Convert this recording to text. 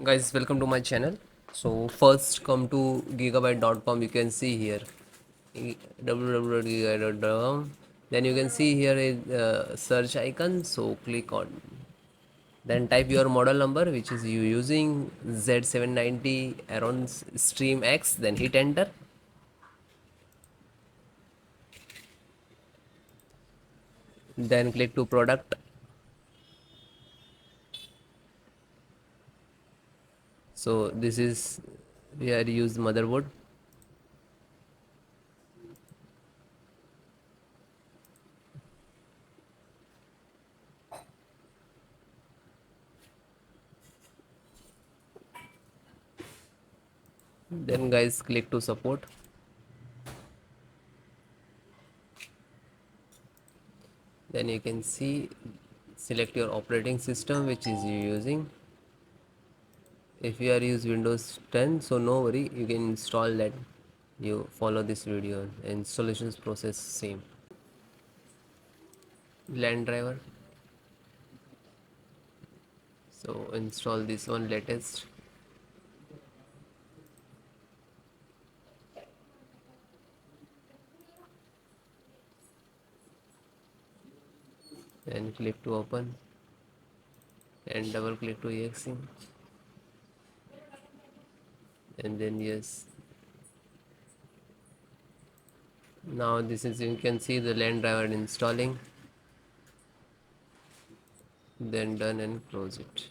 Guys, welcome to my channel. So first come to gigabyte.com. You can see here www.gigabyte.com. Then you can see here is search icon, so click on, then type your model number which is you using Z790 AORUS Extreme X, then hit enter. Then click to product. So this is we are used motherboard. Then guys click to support. Then you can see select your operating system which is you using. If you are use Windows 10, so no worry, you can install that. You follow this video. Installations process same. LAN driver, so install this one latest. And click to open and double click to exe, and then yes, now this is, you can see the LAN driver installing. Then done and close it.